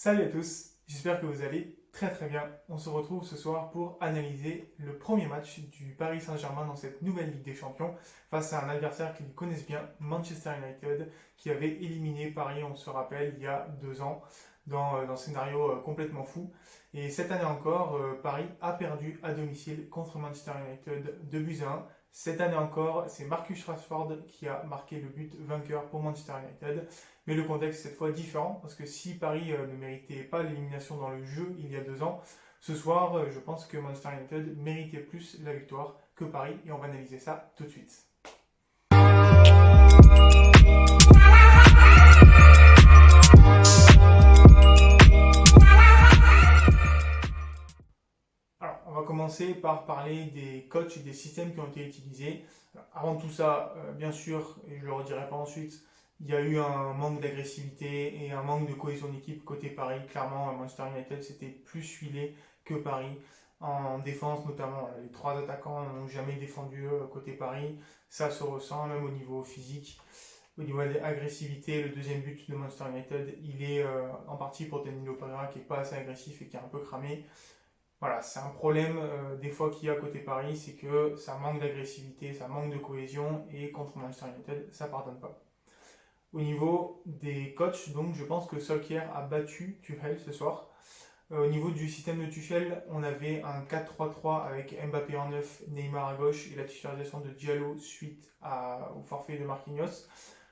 Salut à tous, j'espère que vous allez très très bien. On se retrouve ce soir pour analyser le premier match du Paris Saint-Germain dans cette nouvelle Ligue des Champions face à un adversaire qu'ils connaissent bien, Manchester United, qui avait éliminé Paris, on se rappelle, il y a 2 ans dans un scénario complètement fou. Et cette année encore, Paris a perdu à domicile contre Manchester United 2 buts à 1. Cette année encore, c'est Marcus Rashford qui a marqué le but vainqueur pour Manchester United. Mais le contexte est cette fois différent, parce que si Paris ne méritait pas l'élimination dans le jeu il y a 2 ans, ce soir, je pense que Manchester United méritait plus la victoire que Paris, et on va analyser ça tout de suite. Alors, on va commencer par parler des coachs et des systèmes qui ont été utilisés. Alors, avant tout ça, bien sûr, et je ne le redirai pas ensuite, il y a eu un manque d'agressivité et un manque de cohésion d'équipe côté Paris. Clairement, Manchester United c'était plus huilé que Paris. En défense, notamment, les trois attaquants n'ont jamais défendu côté Paris. Ça se ressent même au niveau physique. Au niveau de l'agressivité, le deuxième but de Manchester United, il est en partie pour Danilo Pereira qui n'est pas assez agressif et qui est un peu cramé. Voilà, c'est un problème des fois qu'il y a côté Paris, c'est que ça manque d'agressivité, ça manque de cohésion et contre Manchester United, ça ne pardonne pas. Au niveau des coachs, donc je pense que Solskjaer a battu Tuchel ce soir. Au niveau du système de Tuchel, on avait un 4-3-3 avec Mbappé en 9, Neymar à gauche et la titularisation de Diallo suite au forfait de Marquinhos.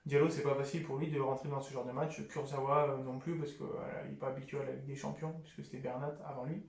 Diallo, c'est pas facile pour lui de rentrer dans ce genre de match. Kurzawa non plus, parce qu'il n'est pas habitué à la Ligue des Champions, puisque c'était Bernat avant lui.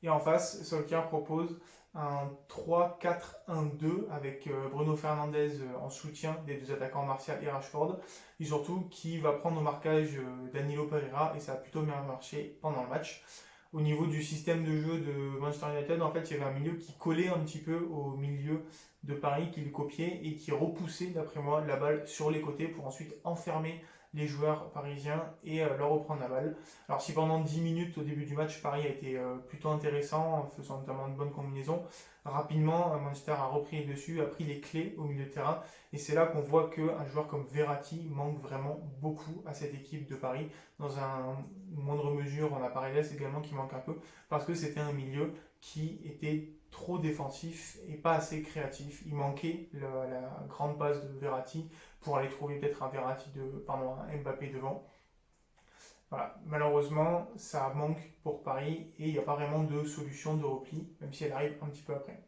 Et en face, Solskjaer propose un 3-4-1-2 avec Bruno Fernandes en soutien des deux attaquants Martial et Rashford. Et surtout, qui va prendre au marquage Danilo Pereira, et ça a plutôt bien marché pendant le match. Au niveau du système de jeu de Manchester United, en fait, il y avait un milieu qui collait un petit peu au milieu de Paris, qui le copiait et qui repoussait, d'après moi, la balle sur les côtés pour ensuite enfermer les joueurs parisiens et leur reprendre la balle. Alors si pendant 10 minutes au début du match, Paris a été plutôt intéressant en faisant notamment de bonnes combinaisons, rapidement Manchester a repris les dessus, a pris les clés au milieu de terrain, et c'est là qu'on voit qu'un joueur comme Verratti manque vraiment beaucoup à cette équipe de Paris. Dans une moindre mesure, on a Paredes également qui manque un peu, parce que c'était un milieu qui était trop défensif et pas assez créatif. Il manquait la grande passe de Verratti pour aller trouver peut-être un un Mbappé devant. Voilà, malheureusement, ça manque pour Paris et il n'y a pas vraiment de solution de repli, même si elle arrive un petit peu après.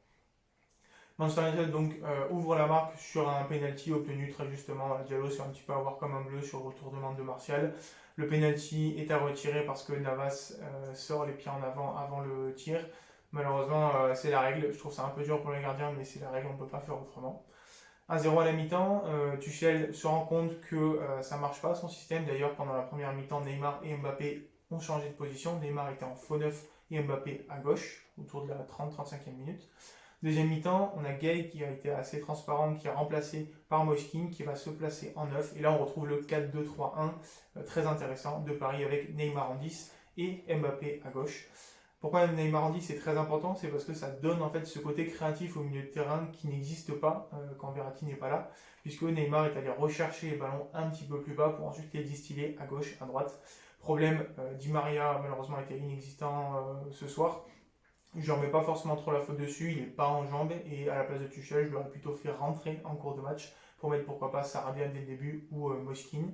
Manchester United donc ouvre la marque sur un penalty obtenu très justement. Diallo c'est un petit peu à voir comme un bleu sur le retournement de Martial. Le penalty est à retirer parce que Navas sort les pieds en avant le tir. Malheureusement, c'est la règle. Je trouve ça un peu dur pour les gardiens, mais c'est la règle, on ne peut pas faire autrement. 1-0 à la mi-temps, Tuchel se rend compte que ça ne marche pas son système. D'ailleurs, pendant la première mi-temps, Neymar et Mbappé ont changé de position. Neymar était en faux neuf et Mbappé à gauche, autour de la 30-35e minute. Deuxième mi-temps, on a Gay qui a été assez transparent, qui est remplacé par Moshkin, qui va se placer en 9. Et là, on retrouve le 4-2-3-1, très intéressant, de Paris avec Neymar en 10 et Mbappé à gauche. Pourquoi Neymar en 10 c'est très important, c'est parce que ça donne en fait ce côté créatif au milieu de terrain qui n'existe pas quand Verratti n'est pas là, puisque Neymar est allé rechercher les ballons un petit peu plus bas pour ensuite les distiller à gauche, à droite. Problème, Di Maria malheureusement était inexistant ce soir. Je ne remets pas forcément trop la faute dessus, il n'est pas en jambes et à la place de Tuchel, je l'aurais plutôt fait rentrer en cours de match pour mettre pourquoi pas Sarabia dès le début ou Moshkin.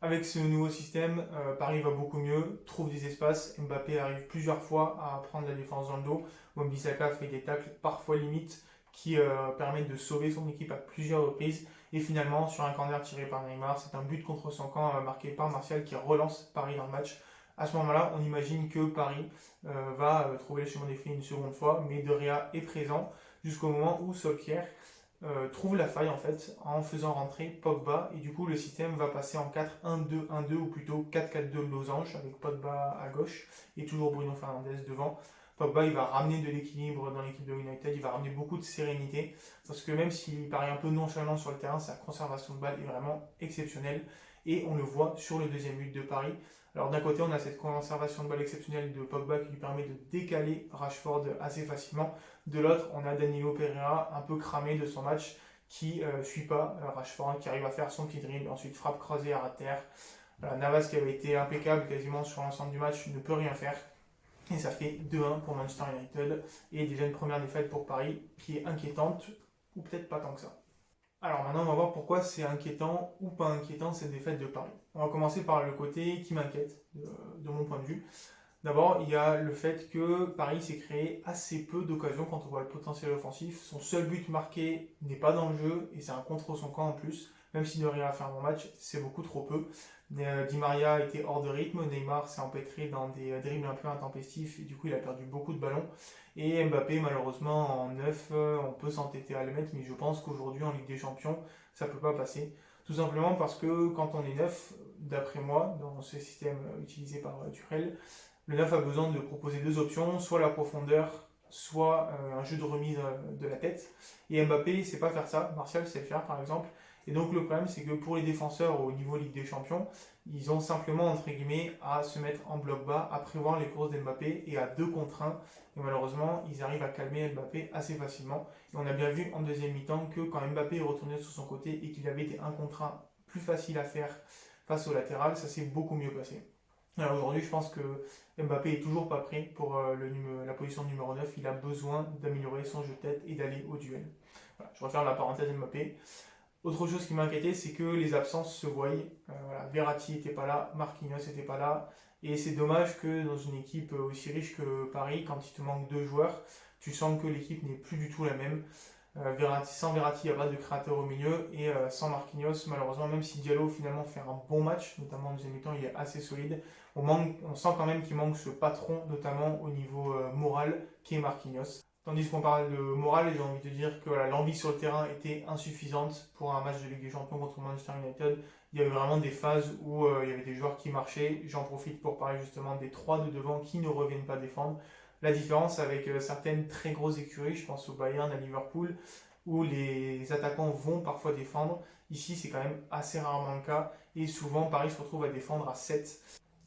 Avec ce nouveau système, Paris va beaucoup mieux, trouve des espaces, Mbappé arrive plusieurs fois à prendre la défense dans le dos, Wan-Bissaka fait des tacles parfois limites qui permettent de sauver son équipe à plusieurs reprises, et finalement sur un corner tiré par Neymar, c'est un but contre son camp marqué par Martial qui relance Paris dans le match. À ce moment-là, on imagine que Paris va trouver le chemin des filles une seconde fois, mais De Gea est présent jusqu'au moment où Solskjaer trouve la faille en fait en faisant rentrer Pogba, et du coup le système va passer en 4-1-2-1-2 ou plutôt 4-4-2 losange avec Pogba à gauche et toujours Bruno Fernandes devant. Pogba il va ramener de l'équilibre dans l'équipe de United, il va ramener beaucoup de sérénité parce que même s'il paraît un peu nonchalant sur le terrain, sa conservation de balle est vraiment exceptionnelle et on le voit sur le deuxième but de Paris. Alors d'un côté on a cette conservation de balle exceptionnelle de Pogba qui lui permet de décaler Rashford assez facilement. De l'autre, on a Danilo Pereira un peu cramé de son match qui ne suit pas Rashford, qui arrive à faire son petit dribble, ensuite frappe croisée à terre. Voilà, Navas qui avait été impeccable quasiment sur l'ensemble du match ne peut rien faire. Et ça fait 2-1 pour Manchester United. Et déjà une première défaite pour Paris qui est inquiétante, ou peut-être pas tant que ça. Alors maintenant, on va voir pourquoi c'est inquiétant ou pas inquiétant cette défaite de Paris. On va commencer par le côté qui m'inquiète, de mon point de vue. D'abord, il y a le fait que Paris s'est créé assez peu d'occasions quand on voit le potentiel offensif. Son seul but marqué n'est pas dans le jeu et c'est un contre son camp en plus. Même s'il ne rien à faire un bon match, c'est beaucoup trop peu. Di Maria était hors de rythme, Neymar s'est empêtré dans des dribbles un peu intempestifs et du coup il a perdu beaucoup de ballons. Et Mbappé, malheureusement, en 9, on peut s'entêter à le mettre, mais je pense qu'aujourd'hui en Ligue des Champions, ça ne peut pas passer. Tout simplement parce que quand on est 9, d'après moi, dans ce système utilisé par Tuchel, le 9 a besoin de proposer deux options, soit la profondeur, soit un jeu de remise de la tête. Et Mbappé ne sait pas faire ça, Martial sait le faire par exemple. Et donc le problème c'est que pour les défenseurs au niveau Ligue des Champions, ils ont simplement entre guillemets à se mettre en bloc bas, à prévoir les courses d'Mbappé et à 2 contre 1. Et malheureusement, ils arrivent à calmer Mbappé assez facilement. Et on a bien vu en deuxième mi-temps que quand Mbappé est retourné sur son côté et qu'il avait été un contre 1 plus facile à faire face au latéral, ça s'est beaucoup mieux passé. Alors aujourd'hui, je pense que Mbappé est toujours pas prêt pour la position numéro 9. Il a besoin d'améliorer son jeu de tête et d'aller au duel. Voilà, je referme la parenthèse Mbappé. Autre chose qui m'a inquiété, c'est que les absences se voient. Voilà, Verratti n'était pas là, Marquinhos n'était pas là. Et c'est dommage que dans une équipe aussi riche que Paris, quand il te manque deux joueurs, tu sens que l'équipe n'est plus du tout la même. Sans Verratti, il n'y a pas de créateur au milieu. Et sans Marquinhos, malheureusement, même si Diallo finalement fait un bon match, notamment en deuxième mi-temps, il est assez solide, on sent quand même qu'il manque ce patron, notamment au niveau moral, qui est Marquinhos. Tandis qu'on parle de morale, j'ai envie de dire que voilà, l'envie sur le terrain était insuffisante pour un match de Ligue des Champions contre Manchester United. Il y avait vraiment des phases où il y avait des joueurs qui marchaient. J'en profite pour parler justement des trois de devant qui ne reviennent pas défendre. La différence avec certaines très grosses écuries, je pense au Bayern, à Liverpool, où les attaquants vont parfois défendre. Ici, c'est quand même assez rarement le cas. Et souvent, Paris se retrouve à défendre à 7.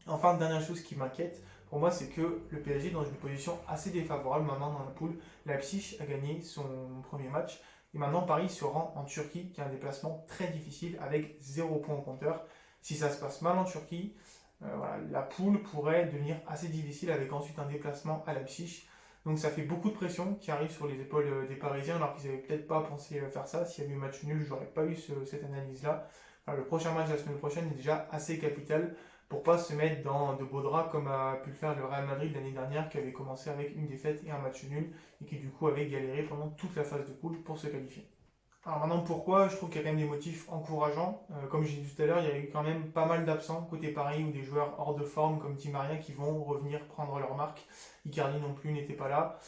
Enfin, dernière chose qui m'inquiète, pour moi, c'est que le PSG est dans une position assez défavorable maintenant dans la poule. Leipzig a gagné son premier match. Et maintenant, Paris se rend en Turquie, qui est un déplacement très difficile avec 0 point au compteur. Si ça se passe mal en Turquie, voilà, la poule pourrait devenir assez difficile avec ensuite un déplacement à Leipzig. Donc ça fait beaucoup de pression qui arrive sur les épaules des Parisiens, alors qu'ils n'avaient peut-être pas pensé faire ça. S'il y avait eu match nul, j'aurais pas eu cette analyse-là. Alors, le prochain match de la semaine prochaine est déjà assez capital pour pas se mettre dans de beaux draps comme a pu le faire le Real Madrid l'année dernière qui avait commencé avec une défaite et un match nul et qui du coup avait galéré pendant toute la phase de poule pour se qualifier. Alors maintenant pourquoi je trouve qu'il y a quand même des motifs encourageants. Comme j'ai dit tout à l'heure, il y a eu quand même pas mal d'absents côté Paris ou des joueurs hors de forme comme Di Maria qui vont revenir prendre leur marque. Icardi non plus n'était pas là.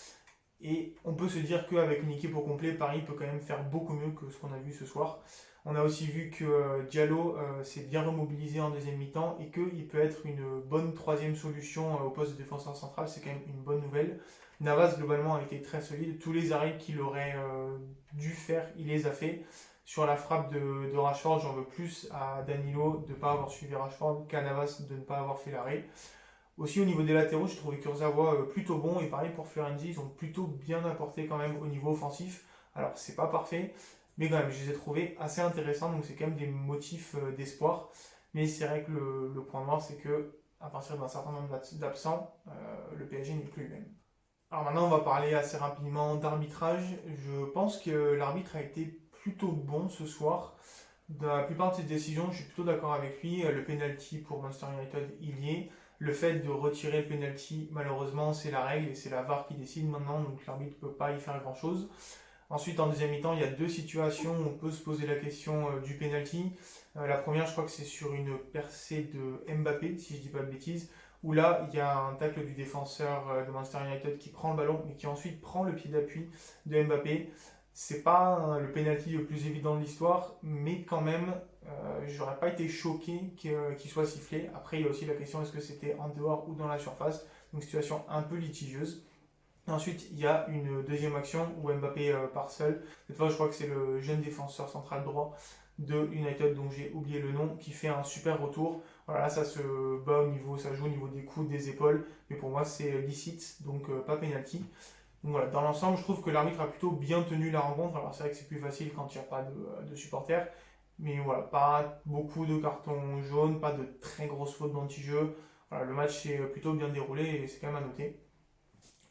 Et on peut se dire qu'avec une équipe au complet, Paris peut quand même faire beaucoup mieux que ce qu'on a vu ce soir. On a aussi vu que Diallo s'est bien remobilisé en deuxième mi-temps et qu'il peut être une bonne troisième solution au poste de défenseur central, c'est quand même une bonne nouvelle. Navas globalement a été très solide, tous les arrêts qu'il aurait dû faire, il les a fait. Sur la frappe de Rashford, j'en veux plus à Danilo de ne pas avoir suivi Rashford qu'à Navas de ne pas avoir fait l'arrêt. Aussi au niveau des latéraux, j'ai trouvé Kurzawa plutôt bon et pareil pour Florenzi, ils ont plutôt bien apporté quand même au niveau offensif. Alors c'est pas parfait, mais quand même je les ai trouvés assez intéressants, donc c'est quand même des motifs d'espoir. Mais c'est vrai que le point noir c'est que à partir d'un certain nombre d'absents, le PSG n'est plus le même. Alors maintenant on va parler assez rapidement d'arbitrage. Je pense que l'arbitre a été plutôt bon ce soir. Dans la plupart de ses décisions, je suis plutôt d'accord avec lui. Le penalty pour Manchester United, il y est. Le fait de retirer le penalty, malheureusement, c'est la règle et c'est la VAR qui décide maintenant, donc l'arbitre ne peut pas y faire grand-chose. Ensuite, en deuxième mi-temps, il y a deux situations où on peut se poser la question du penalty. La première, je crois que c'est sur une percée de Mbappé, si je ne dis pas de bêtises, où là, il y a un tacle du défenseur de Manchester United qui prend le ballon, mais qui ensuite prend le pied d'appui de Mbappé. C'est pas le penalty le plus évident de l'histoire, mais quand même, j'aurais pas été choqué qu'il soit sifflé. Après, il y a aussi la question est-ce que c'était en dehors ou dans la surface, donc situation un peu litigieuse. Ensuite, il y a une deuxième action où Mbappé part seul. Cette fois, je crois que c'est le jeune défenseur central droit de United, dont j'ai oublié le nom, qui fait un super retour. Voilà, là, ça se bat au niveau, ça joue au niveau des coudes, des épaules, mais pour moi, c'est licite, donc pas penalty. Donc voilà, dans l'ensemble, je trouve que l'arbitre a plutôt bien tenu la rencontre. Alors c'est vrai que c'est plus facile quand il n'y a pas de supporters, Mais voilà, pas beaucoup de cartons jaunes, pas de très grosses fautes d'anti-jeu. Voilà, le match s'est plutôt bien déroulé et c'est quand même à noter.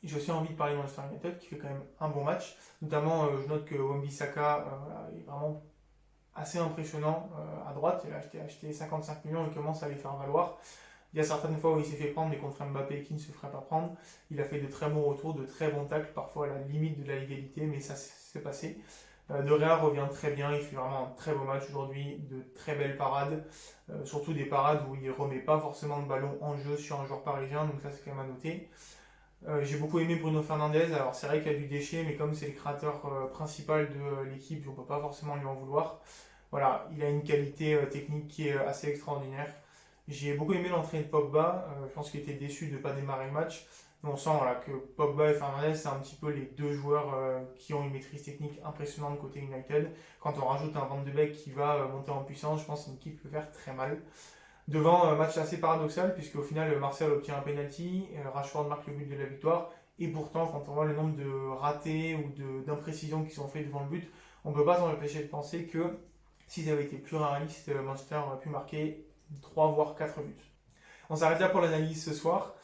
J'ai aussi envie de parler de Manchester United qui fait quand même un bon match. Notamment, je note que Wan-Bissaka voilà, est vraiment assez impressionnant à droite. Il a acheté 55 millions et commence à les faire valoir. Il y a certaines fois où il s'est fait prendre, mais contre Mbappé qui ne se ferait pas prendre. Il a fait de très bons retours, de très bons tacles, parfois à la limite de la légalité, mais ça s'est passé. De Rea revient très bien, il fait vraiment un très beau match aujourd'hui, de très belles parades, surtout des parades où il ne remet pas forcément le ballon en jeu sur un joueur parisien, donc ça c'est quand même à noter. J'ai beaucoup aimé Bruno Fernandes, alors c'est vrai qu'il y a du déchet, mais comme c'est le créateur principal de l'équipe, on ne peut pas forcément lui en vouloir. Voilà, il a une qualité technique qui est assez extraordinaire. J'ai beaucoup aimé l'entrée de Pogba. Je pense qu'il était déçu de ne pas démarrer le match. Mais on sent voilà, que Pogba et Fernandes, c'est un petit peu les deux joueurs qui ont une maîtrise technique impressionnante côté United. Quand on rajoute un Van de Beek qui va monter en puissance, je pense que c'est une équipe peut faire très mal. Devant, un match assez paradoxal, puisque au final, Martial obtient un penalty, Rashford marque le but de la victoire. Et pourtant, quand on voit le nombre de ratés ou d'imprécisions qui sont faites devant le but, on ne peut pas s'en empêcher de penser que s'ils avaient été plus réalistes, Manchester aurait pu marquer 3 voire 4 buts. On s'arrête là pour l'analyse ce soir.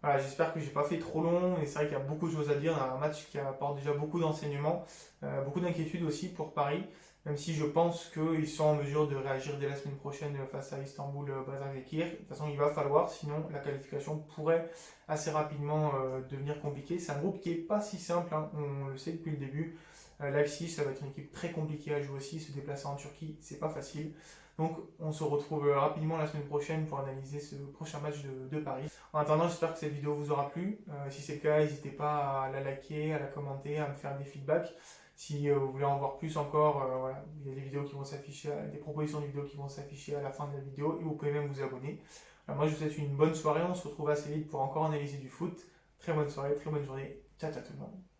Voilà, j'espère que j'ai pas fait trop long, et c'est vrai qu'il y a beaucoup de choses à dire. On a un match qui apporte déjà beaucoup d'enseignements, beaucoup d'inquiétudes aussi pour Paris, même si je pense qu'ils sont en mesure de réagir dès la semaine prochaine face à Istanbul Basaksehir. De toute façon, il va falloir, sinon la qualification pourrait assez rapidement devenir compliquée. C'est un groupe qui est pas si simple, hein, on le sait depuis le début. Leipzig, ça va être une équipe très compliquée à jouer aussi. Se déplacer en Turquie, c'est pas facile. Donc, on se retrouve rapidement la semaine prochaine pour analyser ce prochain match de Paris. En attendant, j'espère que cette vidéo vous aura plu. Si c'est le cas, n'hésitez pas à la liker, à la commenter, à me faire des feedbacks. Si vous voulez en voir plus encore, voilà, il y a des vidéos qui vont s'afficher, des propositions de vidéos qui vont s'afficher à la fin de la vidéo et vous pouvez même vous abonner. Moi, je vous souhaite une bonne soirée. On se retrouve assez vite pour encore analyser du foot. Très bonne soirée, très bonne journée. Ciao, ciao tout le monde.